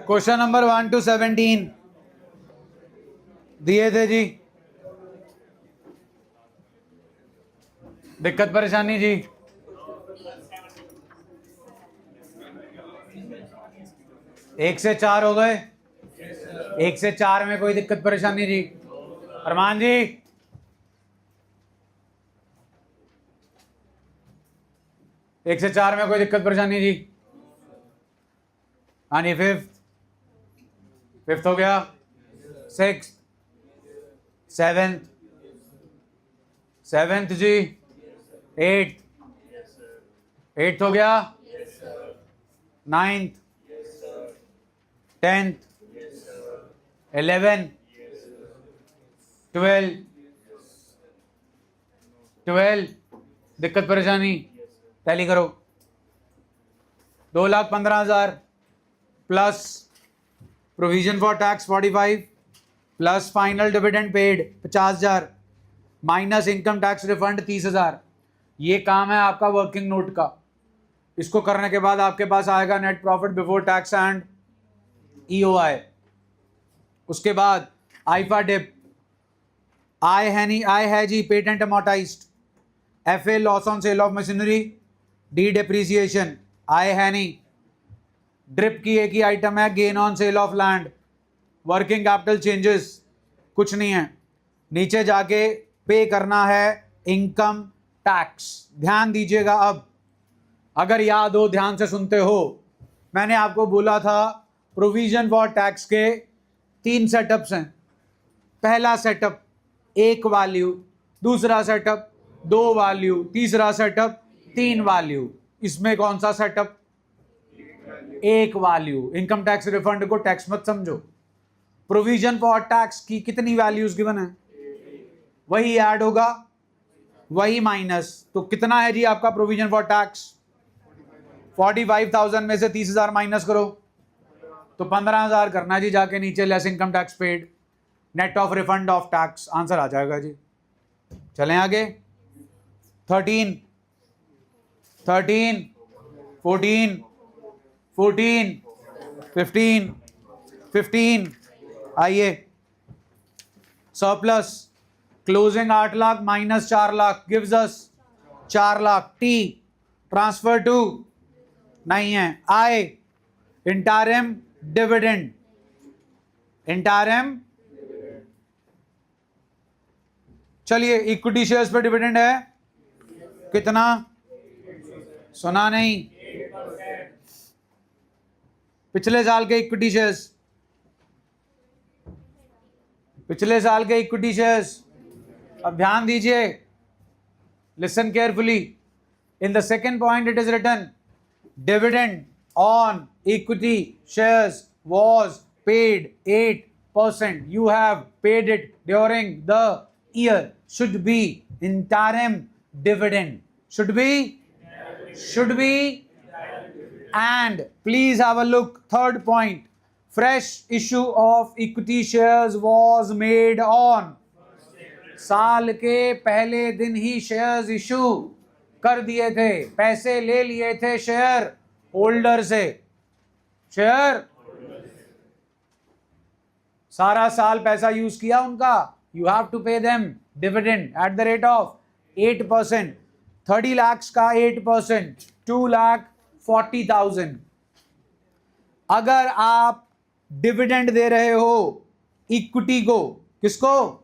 Question number 1 to 17 दिए थे जी। दिक्कत परेशानी जी? एक से चार हो गए? एक से चार में कोई दिक्कत परेशानी जी? अरमान जी, एक से चार में कोई दिक्कत परेशानी जी? हाँ जी। फिफ्थ हो गया, सिक्स, सेवेंथ जी, एट्थ हो गया, नाइन्थ, 10th, 11, 12 दिक्कत परेशानी? टैली करो। 2,15,000 plus provision for tax 45 plus final dividend paid 50,000 minus income tax refund 30,000। ये काम है आपका वर्किंग नोट का। इसको करने के बाद आपके पास आएगा net profit before tax and EOI. उसके बाद आईफा डिप, आई है जी patent amortized, FA loss on sale of machinery, D depreciation, I है नहीं। ड्रिप की एक ही आइटम है gain on sale of land, working capital changes कुछ नहीं है। नीचे जाके पे करना है इनकम टैक्स। ध्यान दीजिएगा, अब अगर याद हो, ध्यान से सुनते हो, मैंने आपको बोला था प्रोविजन फॉर टैक्स के 3 सेटअप्स हैं। पहला सेटअप 1 वैल्यू, दूसरा सेटअप 2 वैल्यू, तीसरा सेटअप 3 वैल्यू। इसमें कौन सा setup? 1 value. Income tax refund को टैक्स मत समझो। प्रोविजन फॉर टैक्स की कितनी वैल्यूज गिवन है? वही ऐड होगा, वही माइनस। तो कितना है जी आपका प्रोविजन फॉर टैक्स? 45,000 में से 30,000 माइनस करो तो 15,000 करना जी जाके नीचे, less income tax paid, net of refund of tax, answer आ जाएगा जी। चलें आगे। 13, 14, 15 आइए। Surplus closing 8 lakh minus 4 lakh gives us 4 lakh. T transfer to नहीं है। I interim dividend, interim. चलिए इक्विटी शेयर्स पे डिविडेंड है कितना? सुना नहीं? पिछले साल के इक्विटी शेयर्स, पिछले साल के इक्विटी शेयर्स। अब ध्यान दीजिए, listen carefully. In the second point it is written dividend on equity shares was paid 8%. You have paid it during the year. Should be interim dividend. Should be. And please have a look. Third point. Fresh issue of equity shares was made on. साल के पहले दिन ही shares issue कर दिए थे, पैसे ले लिए थे शेयर होल्डर से। शेयर सारा साल पैसा यूज किया उनका, you have to pay them dividend at the rate of 8%। 30 lakh का 8%, 2,40,000। अगर आप डिविडेंड दे रहे हो इक्विटी को, किसको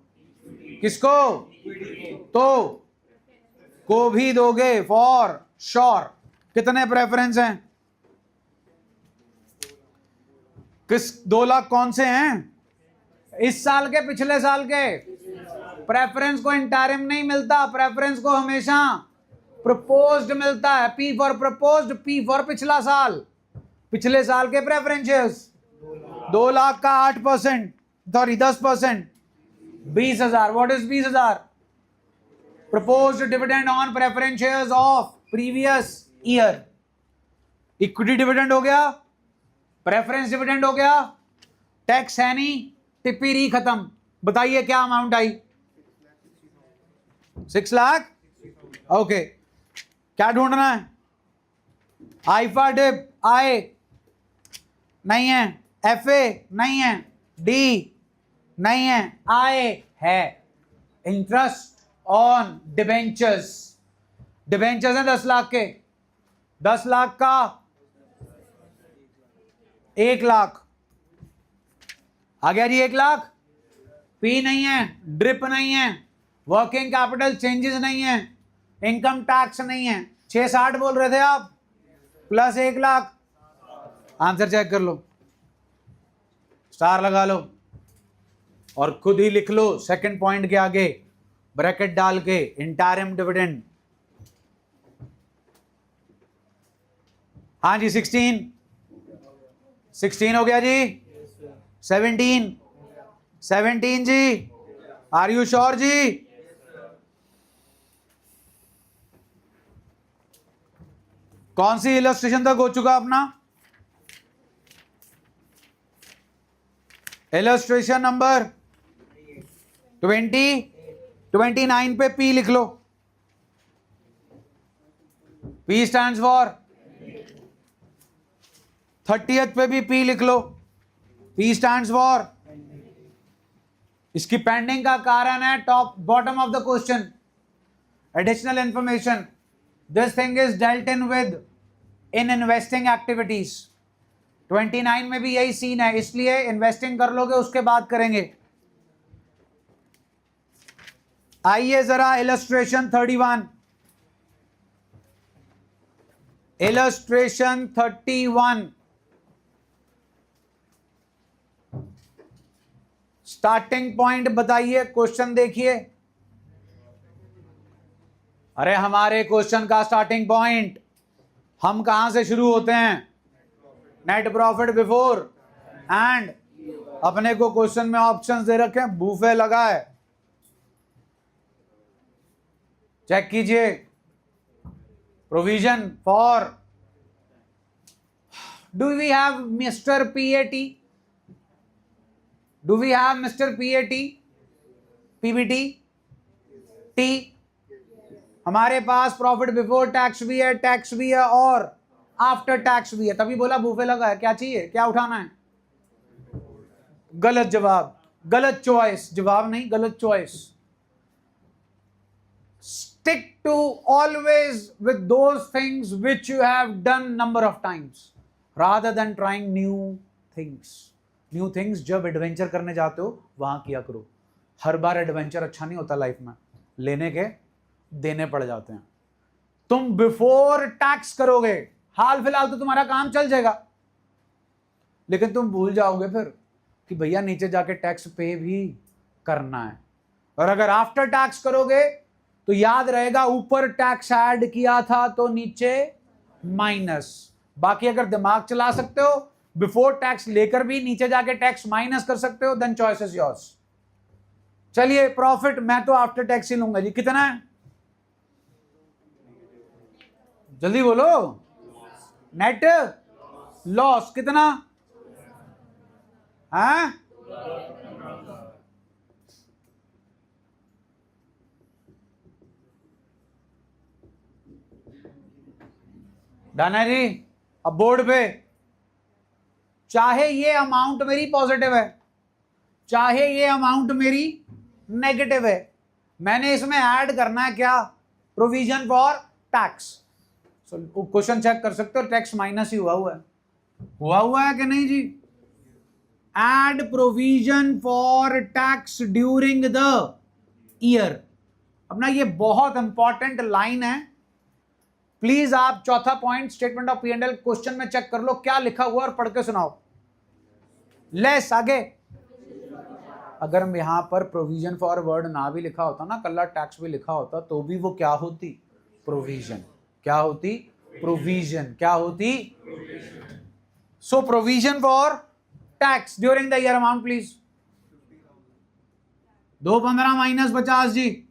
तो को भी दोगे फॉर श्योर। कितने प्रेफरेंस हैं? 2 लाख कौन से हैं? इस साल के, पिछले साल के? प्रेफरेंस को इंटरिम नहीं मिलता, प्रेफरेंस को हमेशा प्रपोज्ड मिलता है। P for proposed, P for पिछला साल। पिछले साल के प्रेफरेंसेस 2 लाख का 8%, sorry 10%, 20,000। What is 20,000? Proposed dividend on preference shares of previous year. Equity dividend हो गया, प्रेफरेंस डिविडेंड हो गया, टैक्स है नहीं, टिप्पी खत्म। बताइए क्या अमाउंट आई? 6 लाख। ओके, क्या ढूंढना है? आईफा डिप आए नहीं है, FA नहीं है, D नहीं है, I है। इंटरेस्ट ऑन डिबेंचर्स, डिबेंचर्स हैं 10 लाख के, 10 लाख का 1 लाख आ गया जी, 1 लाख। P नहीं है, ड्रिप नहीं है, वर्किंग कैपिटल चेंजेस नहीं है, इनकम टैक्स नहीं है। 660 बोल रहे थे आप, प्लस 1 लाख। आंसर चेक कर लो, स्टार लगा लो और खुद ही लिख लो सेकंड पॉइंट के आगे ब्रैकेट डाल के, इंटरिम डिविडेंड। हाँ जी, 16 हो गया जी, 17 जी, आर यू श्योर जी? कौन सी इलस्ट्रेशन तक हो चुका अपना? इलस्ट्रेशन नंबर 29 पे P लिख लो। P स्टैंड्स फॉर 30th पे भी P लिख लो। P स्टैंड्स फॉर, इसकी पेंडिंग का कारण है top bottom of the question, additional information, this thing is dealt in with in investing activities. 29 में भी यही सीन है, इसलिए इन्वेस्टिंग कर लोगे उसके बाद करेंगे। आइए जरा इलस्ट्रेशन 31, इलस्ट्रेशन 31 स्टार्टिंग पॉइंट बताइए, क्वेश्चन देखिए। अरे हमारे क्वेश्चन का स्टार्टिंग पॉइंट, हम कहां से शुरू होते हैं? नेट प्रॉफिट बिफोर एंड, अपने को क्वेश्चन में ऑप्शंस दे रखे हैं, बूफे लगा है, चेक कीजिए। Provision for, do we have mister PAT? Do we have mister PAT, PBT, T? हमारे पास प्रॉफिट बिफोर टैक्स भी है, टैक्स भी है और आफ्टर टैक्स भी है, तभी बोला बूफे लगा है। क्या चाहिए, क्या उठाना है? गलत जवाब, गलत चॉइस, जवाब नहीं गलत choice. Stick to always with those things which you have done number of times rather than trying new things. New things जब एडवेंचर करने जाते हो वहां किया करो। हर बार एडवेंचर अच्छा नहीं होता लाइफ में, लेने के देने पड़ जाते हैं। तुम बिफोर टैक्स करोगे, हाल फिलहाल तो तुम्हारा काम चल जाएगा, लेकिन तुम भूल जाओगे फिर कि भैया नीचे जाके टैक्स पे भी करना है। और अगर आफ्टर टैक्स करोगे तो याद रहेगा ऊपर टैक्स ऐड किया था तो नीचे माइनस। बाकी अगर दिमाग चला सकते हो, बिफोर टैक्स लेकर भी नीचे जाके टैक्स माइनस कर सकते हो, देन चॉइस इज योर्स। चलिए प्रॉफिट मैं तो आफ्टर टैक्स ही लूंगा जी। कितना है जल्दी बोलो? नेट लॉस कितना है? डन है जी। अब बोर्ड पे, चाहे ये अमाउंट मेरी पॉजिटिव है, चाहे ये अमाउंट मेरी नेगेटिव है, मैंने इसमें ऐड करना है क्या? Provision for tax. Question check कर सकते हो, टैक्स माइनस ही हुआ है कि नहीं जी? Add provision for tax during the year. अपना ये बहुत इंपॉर्टेंट लाइन है, प्लीज आप चौथा point statement of P&L question में चेक कर लो क्या लिखा हुआ और पढ़ के सुनाओ। लेस आगे, अगर यहां पर प्रोविजन फॉर वर्ड ना भी लिखा होता ना, कल्ला टैक्स भी लिखा होता, तो भी वो क्या होती? प्रोविजन। क्या होती? प्रोविजन। क्या होती? So provision for tax during the year amount please. 215 माइनस 50 जी,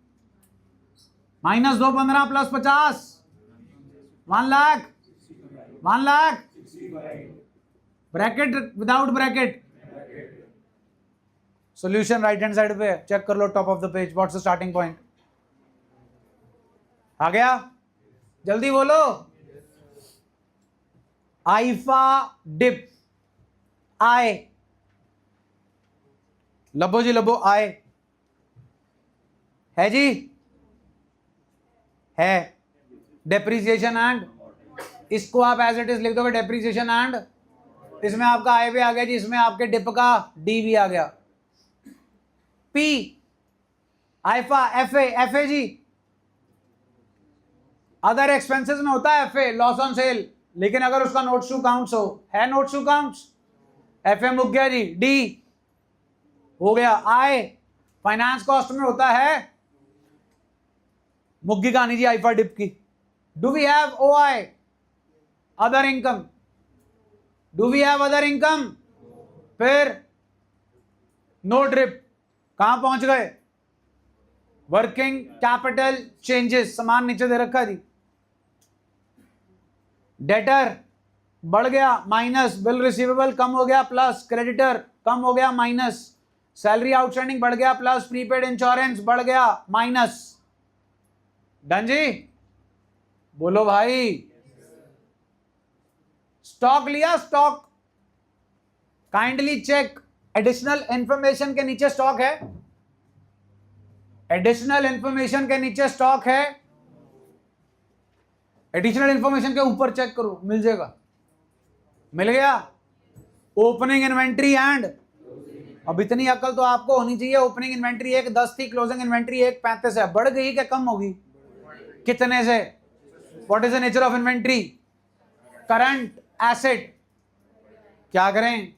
minus 215 plus 50, 1 lakh, 1 lakh, bracket without bracket. Solution right hand side पे चेक कर लो, top of the page, what's the starting point? आ गया? जल्दी बोलो। आईफा डिप, आय, लबो जी लबो, आय है जी, है। डेप्रीसिएशन एंड, इसको आप एज इट इज लिख दोगे, डेप्रीसिएशन एंड, इसमें आपका आय भी आ गया जी, इसमें आपके डिप का डी भी आ गया। पी आईफा, एफ ए जी, अदर एक्सपेंसेस में होता है F A, loss on sale, लेकिन अगर उसका नोट्स टू काउंट्स हो, है notes to counts, F A मुक गया जी, डी हो गया। आई फाइनेंस कॉस्ट में होता है, मुग्गी कहानी जी आईफा डिप की। Do we have O I, other income, do we have other income, फिर नो ड्रिप, कहां पहुंच गए, वर्किंग कैपिटल चेंजेस, सामान नीचे दे रखा जी। डेटर बढ़ गया माइनस, बिल रिसीवेबल कम हो गया प्लस, क्रेडिटर कम हो गया माइनस, सैलरी आउटस्टैंडिंग बढ़ गया प्लस, प्रीपेड इंश्योरेंस बढ़ गया माइनस। डन जी, बोलो भाई। स्टॉक लिया, stock kindly check, additional information के नीचे स्टॉक है, एडिशनल इंफॉर्मेशन के नीचे स्टॉक है, एडिशनल इंफॉर्मेशन के ऊपर चेक करो, मिल जाएगा, मिल गया। ओपनिंग इन्वेंट्री एंड, अब इतनी अकल तो आपको होनी चाहिए, ओपनिंग इन्वेंट्री 1.10 थी, क्लोजिंग इन्वेंट्री 1.35 है, बढ़ गई क्या कम होगी, कितने से, what is the nature of inventory, current asset, क्या करें,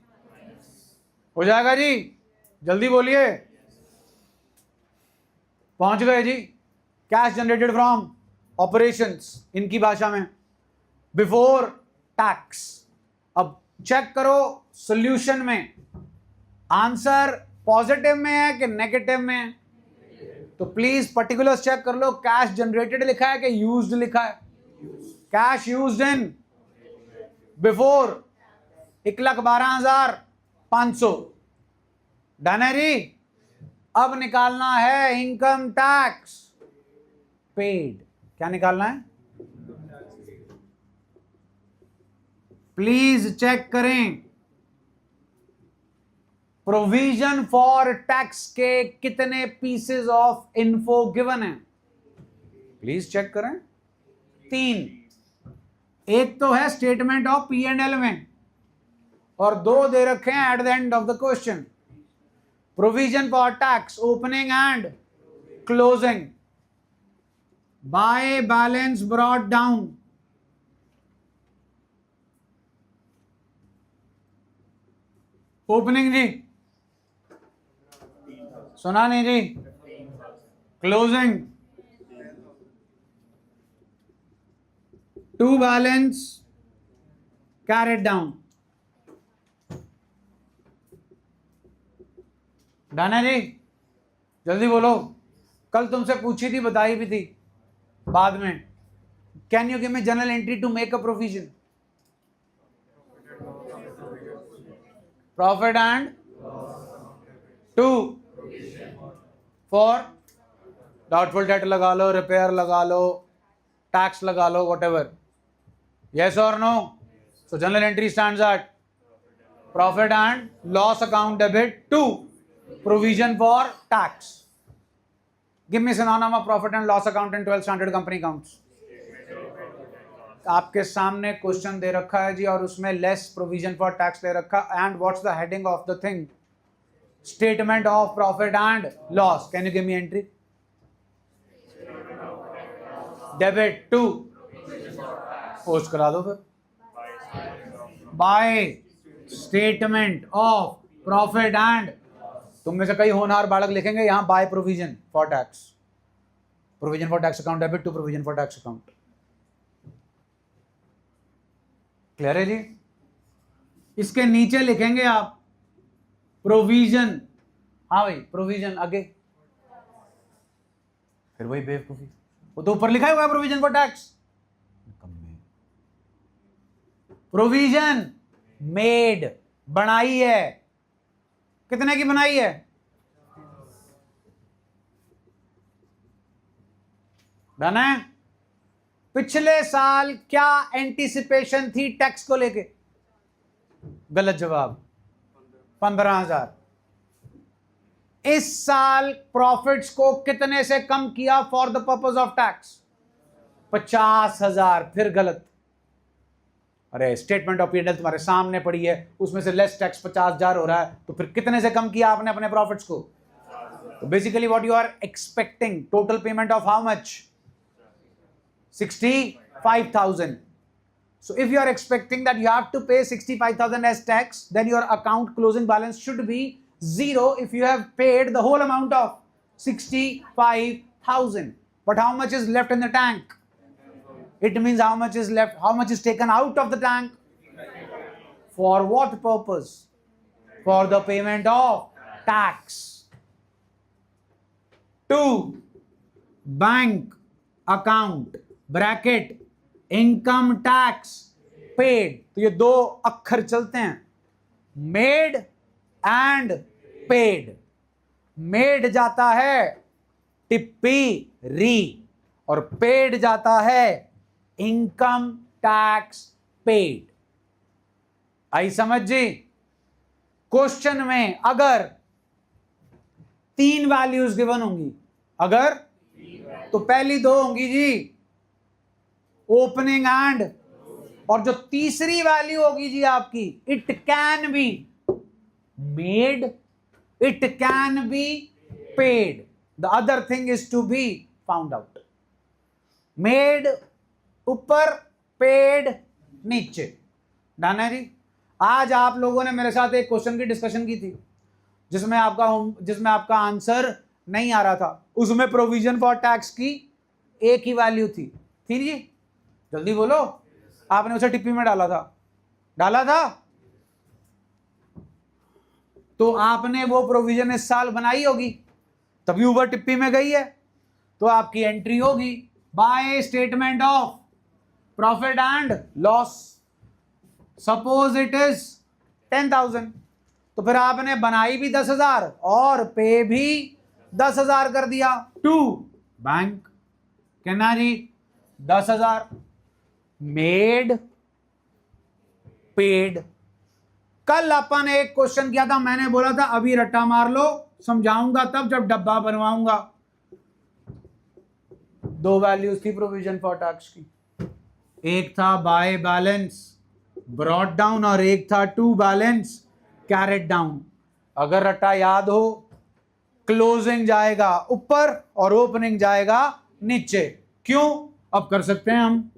हो जाएगा जी, जल्दी बोलिए। पहुंच गए जी। कैश जनरेटेड फ्रॉम ऑपरेशंस, इनकी भाषा में, बिफोर टैक्स। अब चेक करो सॉल्यूशन में आंसर पॉजिटिव में है कि नेगेटिव में है, तो प्लीज पर्टिकुलर्स चेक कर लो। कैश जनरेटेड लिखा है कि यूज्ड लिखा है, cash used in before 1,12,500, done है जी। अब निकालना है इनकम टैक्स पेड, क्या निकालना है, प्लीज चेक करें। प्रोविजन फॉर टैक्स के कितने पीसेस ऑफ इन्फो गिवन है, प्लीज चेक करें। 3, एक तो है statement of P and L में, और 2 दे रखे हैं at the end of the question. Provision for tax opening and closing, by balance brought down, opening जी, सुना नहीं जी, closing, to balance carried down, done है जी। जल्दी बोलो, कल तुमसे पूछी थी, बताई भी थी बाद में। Can you give me journal entry to make a provision, profit and to for doubtful debt लगा लो, रिपेयर लगा लो, टैक्स लगा लो, whatever, yes or no? So journal entry stands at profit and loss account debit to provision for tax. Give me synonym of profit and loss account in 12 standard company accounts. आपके सामने question दे रखा है जी, और उसमें less provision for tax दे रखा, and what's the heading of the thing, statement of profit and loss. Can you give me entry, debit to, post करा दो फिर, by statement of profit and, तुम में से कई होनहार बालक लिखेंगे यहां by provision for tax, provision for tax account debit to provision for tax account. Clear है जी। इसके नीचे लिखेंगे आप प्रोविजन, हाँ भाई प्रोविजन आगे, फिर वही बेवकूफी, वो तो ऊपर लिखा हुआ है provision for tax, provision made, बनाई है, कितने की बनाई है, डन है। पिछले साल क्या एंटीसिपेशन थी टैक्स को लेके, गलत जवाब, 15,000। इस साल प्रॉफिट्स को कितने से कम किया for the purpose of tax? 50,000। फिर गलत। अरे स्टेटमेंट ऑफ पीएनएल तुम्हारे सामने पड़ी है, उसमें से लेस टैक्स 50,000 हो रहा है, तो फिर कितने से कम किया आपने अपने प्रॉफिट्स को? तो basically what you are expecting, total payment of how much? 65,000. So if you are expecting that you have to pay 65,000 as tax, then your account closing balance should be 0 if you have paid the whole amount of 65,000. But how much is left in the tank? It means how much is left, how much is taken out of the tank? For what purpose? For the payment of tax. 2. Bank account bracket income tax paid. तो ये दो अक्षर चलते हैं, made and paid. Made जाता है टिप्पी री और पेड जाता है इनकम टैक्स पेड। आई समझ जी? क्वेश्चन में अगर 3 वैल्यूज गिवन होंगी, अगर तो पहली 2 होंगी जी ओपनिंग एंड, और जो तीसरी वैल्यू होगी जी आपकी, it can be made, it can be paid, the other thing is to be found out. Made ऊपर, पेड नीचे। डन है जी? आज आप लोगों ने मेरे साथ एक क्वेश्चन की डिस्कशन की थी जिसमें आपका आंसर नहीं आ रहा था। उसमें प्रोविजन फॉर टैक्स की एक ही वैल्यू थी जी? जल्दी बोलो। आपने उसे टिप्पी में डाला था तो आपने वो प्रोविजन इस साल बनाई होगी, तभी ऊपर टिप्पी में गई है, तो आपकी एंट्री होगी bye statement of profit and loss. Suppose it is 10,000, तो फिर आपने बनाई भी 10,000 और पे भी 10,000 कर दिया। 2 बैंक कहना जी 10,000 मेड पेड। कल अपन एक क्वेश्चन किया था, मैंने बोला था अभी रट्टा मार लो, समझाऊंगा तब जब डब्बा बनवाऊंगा। 2 वैल्यूज थी प्रोविजन फॉर टैक्स की, एक था बाय बैलेंस ब्रॉट डाउन और एक था टू बैलेंस कैरेट डाउन। अगर रट्टा याद हो, क्लोजिंग जाएगा ऊपर और ओपनिंग जाएगा नीचे। क्यों? अब कर सकते हैं हम।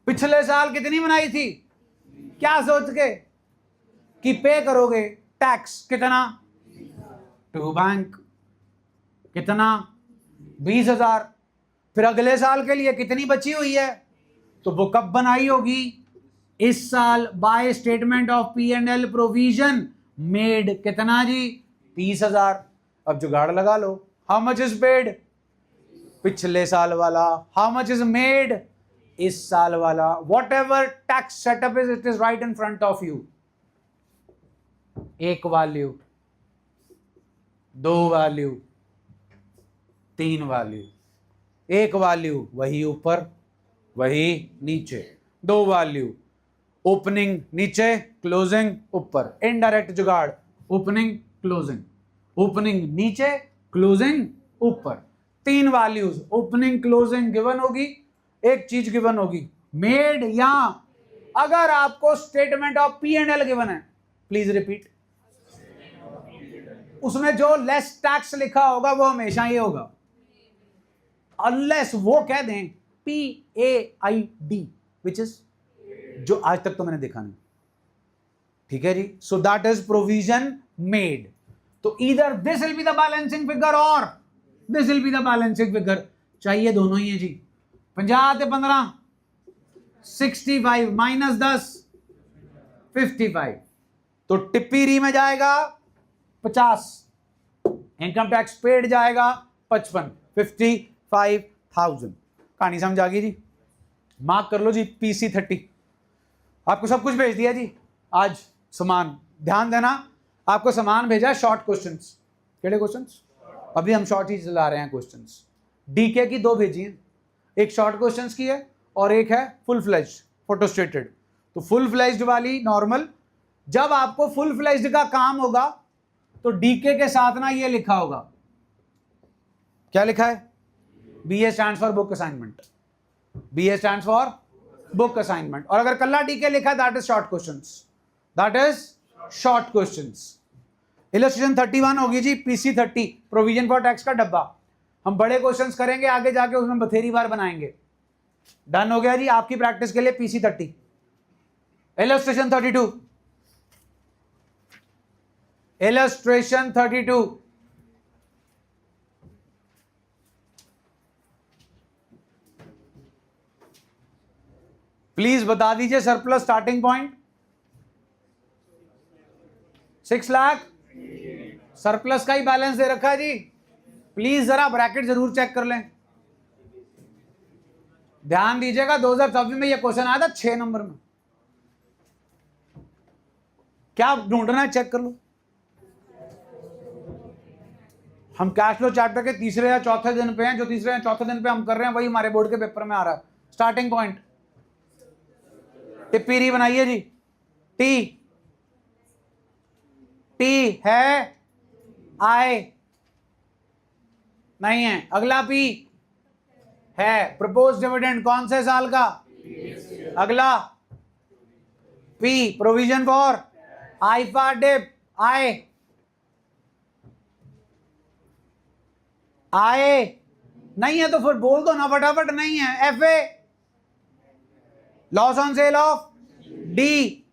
पिछले साल कितनी बनाई थी? क्या सोच के कि पे करोगे टैक्स कितना? 2 बैंक कितना? 20,000। फिर अगले साल के लिए कितनी बची हुई है? तो वो कब बनाई होगी? इस साल bye statement of P&L provision made कितना जी? 30,000। अब जुगाड़ लगा लो, हाउ मच इज पेड? पिछले साल वाला। How much is made? इस साल वाला। What ever tax setup is, it is right in front of you. एक वैल्यू, 2 वैल्यू, 3 वैल्यू। एक वैल्यू वही ऊपर वही नीचे, 2 वैल्यू ओपनिंग नीचे क्लोजिंग ऊपर। इनडायरेक्ट जुगाड़, ओपनिंग क्लोजिंग, ओपनिंग नीचे क्लोजिंग ऊपर। 3 वैल्यूज ओपनिंग क्लोजिंग गिवन होगी, एक चीज गिवन होगी मेड। या अगर आपको स्टेटमेंट ऑफ P&L गिवन है, प्लीज रिपीट, उसमें जो लेस टैक्स लिखा होगा वो हमेशा ये होगा, अनलेस वो कह दें PAID, विच इज जो आज तक तो मैंने देखा नहीं। ठीक है जी? So that is provision made. तो इधर this will be the balancing figure और this will be the balancing figure. चाहिए दोनों ही है जी। 50 से 15 65 माइनस 10 55। तो टिप्पी री में जाएगा 50, इनकम टैक्स पेड जाएगा 55, 55,000। कहानी समझ आ गई जी? मार्क कर लो जी PC30। आपको सब कुछ भेज दिया जी आज सामान। ध्यान देना, आपको सामान भेजा शॉर्ट क्वेश्चंस। केड़े क्वेश्चंस? अभी हम शॉर्ट ही चला रहे हैं क्वेश्चंस। डीके की 2 भेजी हैं, एक शॉर्ट क्वेश्चंस की है और एक है फुल फ्लेज फोटोस्टेटेड। तो फुल फ्लेज्ड वाली नॉर्मल। जब आपको फुल फ्लेज्ड का काम होगा तो डीके के साथ ना ये लिखा होगा, क्या लिखा है? BA stands for book assignment, BA stands for book assignment. और अगर कल्ला डीके लिखा है that is short questions, that is short questions. Illustration 31 होगी जी, PC 30 प्रोविजन फॉर टैक्स का डब्बा। हम बड़े क्वेश्चंस करेंगे आगे जाके, उसमें बथेरी बार बनाएंगे। डन हो गया जी आपकी प्रैक्टिस के लिए PC 30। इलस्ट्रेशन 32, इलस्ट्रेशन 32, प्लीज बता दीजिए surplus starting point 6 lakh. Surplus का ही बैलेंस दे रखा है जी, प्लीज जरा ब्रैकेट जरूर चेक कर लें। ध्यान दीजिएगा 2024 में यह क्वेश्चन आया था 6 नंबर में। क्या ढूंढना है चेक कर लो। हम कैश फ्लो चैप्टर के तीसरे या चौथे दिन पे हैं, जो तीसरे या चौथे दिन पे हम कर रहे हैं वही हमारे बोर्ड के पेपर में आ रहा है। स्टार्टिंग पॉइंट टिप्पी बनाइए जी। टी, टी है, आए नहीं है। अगला पी है, प्रपोज डिविडेंड कौन से साल का? अगला पी प्रोविजन फॉर आईफा डिप, आए आए नहीं है तो फिर बोल दो ना फटाफट, नहीं है। FA loss on sale of, D,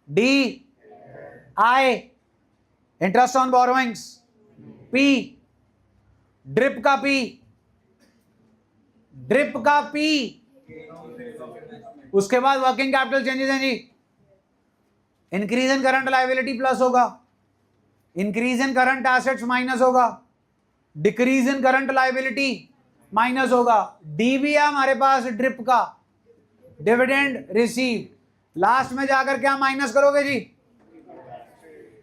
D I interest on borrowings, P drip का पी, ड्रिप का पी। उसके बाद वर्किंग कैपिटल चेंजेस हैं जी। Increase in current liability plus होगा, increase in current assets minus होगा, decrease in current liability minus होगा। D भी है हमारे पास ड्रिप का, डिविडेंड रिसीव। लास्ट में जाकर क्या माइनस करोगे जी?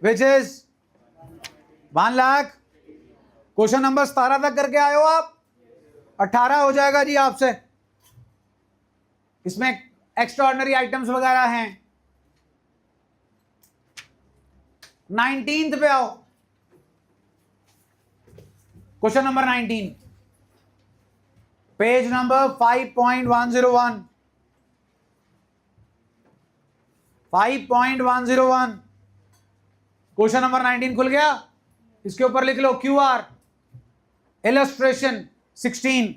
Which is 1 lakh. Question number 17 तक करके आए हो आप, 18 हो जाएगा जी आपसे। इसमें एक्स्ट्राऑर्डिनरी आइटम्स वगैरह हैं। 19th पे आओ, question number 19, page number 5.101, 5.101। Question number 19 खुल गया। इसके ऊपर लिख लो QR इलस्ट्रेशन 16।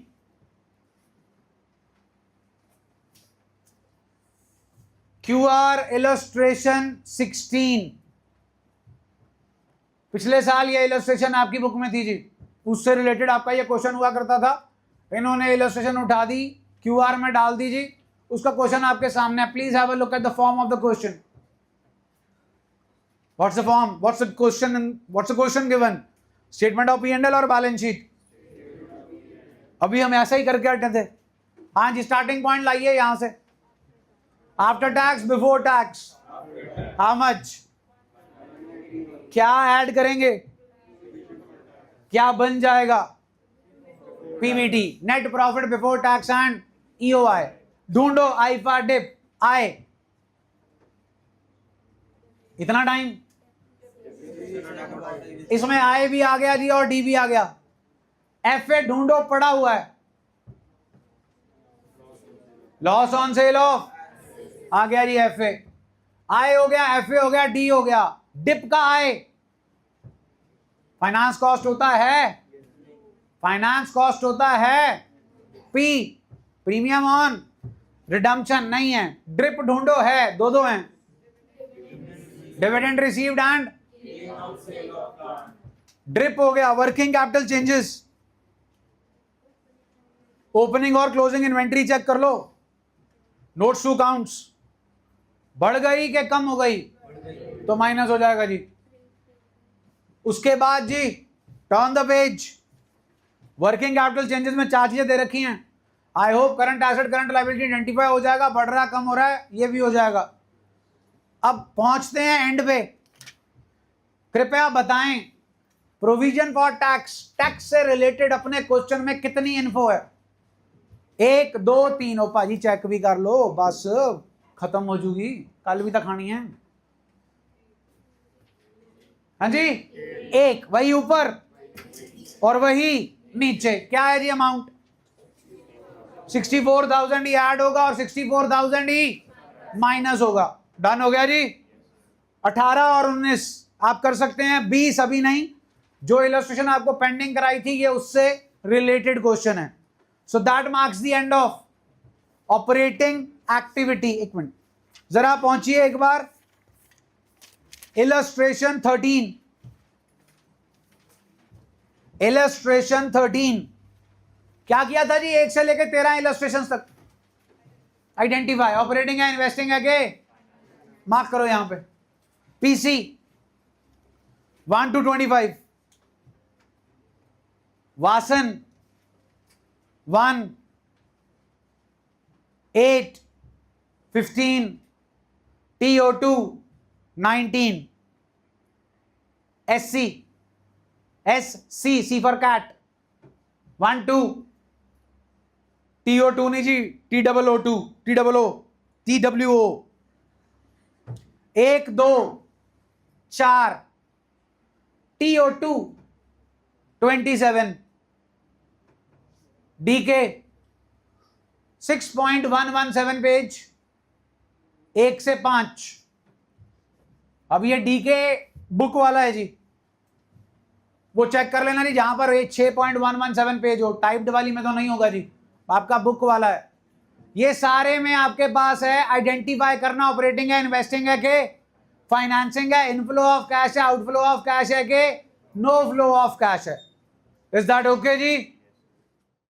QR illustration 16। पिछले साल ये इलस्ट्रेशन आपकी बुक में थी जी, उससे रिलेटेड आपका ये क्वेश्चन हुआ करता था। इन्होंने इलस्ट्रेशन उठा दी, QR में डाल दी जी। उसका क्वेश्चन आपके सामने है। Please have a look at the form of the question. What's the form? What's the question? What's the question given? Statement of P&L और बैलेंस शीट। अभी हम ऐसा ही करके हटे थे। हाँ जी, स्टार्टिंग पॉइंट लाइए यहां से। After tax, before tax, how much? क्या ऐड करेंगे? क्या बन जाएगा? PBT, net profit before tax and EOI। ढूंढो आईफा डिप, आए। इतना टाइम इसमें आए भी आ गया जी और डी भी आ गया। FA ढूंढो, पड़ा हुआ है। लॉस ऑन सेल ऑफ, आ गया जी FA। आए हो गया, FA हो गया, डी हो गया। डिप का आए फाइनेंस कॉस्ट होता है, फाइनेंस कॉस्ट होता है। P प्रीमियम ऑन रिडम्पशन नहीं है। ड्रिप ढूंढो, है, दो हैं। डिविडेंड रिसीव्ड एंड ड्रिप हो गया। वर्किंग कैपिटल चेंजेस, ओपनिंग और क्लोजिंग इन्वेंट्री चेक कर लो। नोट्स टू काउंट्स बढ़ गई कि कम हो गई? तो माइनस हो जाएगा जी। उसके बाद जी turn the page. Working capital changes में 4 चीजें दे रखी हैं। I hope current asset current liability identify हो जाएगा, बढ़ रहा है कम हो रहा है, ये भी हो जाएगा। अब पहुंचते हैं एंड पे। कृपया बताएं प्रोविजन फॉर टैक्स, टैक्स से रिलेटेड अपने क्वेश्चन में कितनी इन्फो है? 1 2 3 ओ भाजी चेक भी कर लो, बस खत्म हो जूगी, कल भी तो खानी है। हाँ जी, एक वही ऊपर और वही नीचे, क्या है जी अमाउंट? 64,000 ही ऐड होगा और 64,000 ही माइनस होगा। डन हो गया जी। 18 और 19 आप कर सकते हैं, 20 अभी नहीं। जो इलस्ट्रेशन आपको पेंडिंग कराई थी ये उससे रिलेटेड क्वेश्चन है। So that marks the end of operating activity. एक मिनट जरा पहुंचिए एक बार, इलस्ट्रेशन 13। इलस्ट्रेशन 13 क्या किया था जी? 1 से लेकर 13 इलस्ट्रेशन तक आइडेंटिफाई। ऑपरेटिंग है, इन्वेस्टिंग है के? मार्क करो यहां पे। पीसी 1 to 25, वासन 1 8 15, TO2 19, SC C for cat 1 2, TO2 नहीं जी, TOO2 TWO 1 2 4, TO2 27, DK 6.117 page 1 से 5। अब ये DK बुक वाला है जी, वो चेक कर लेना जी, जहां पर 6.117 पेज हो। टाइप्ड वाली में तो नहीं होगा जी, आपका बुक वाला है। ये सारे में आपके पास है आइडेंटिफाई करना, ऑपरेटिंग है, इन्वेस्टिंग है के फाइनेंसिंग है, इनफ्लो ऑफ कैश है, आउटफ्लो ऑफ कैश है के नो फ्लो ऑफ कैश है। Is that okay ji?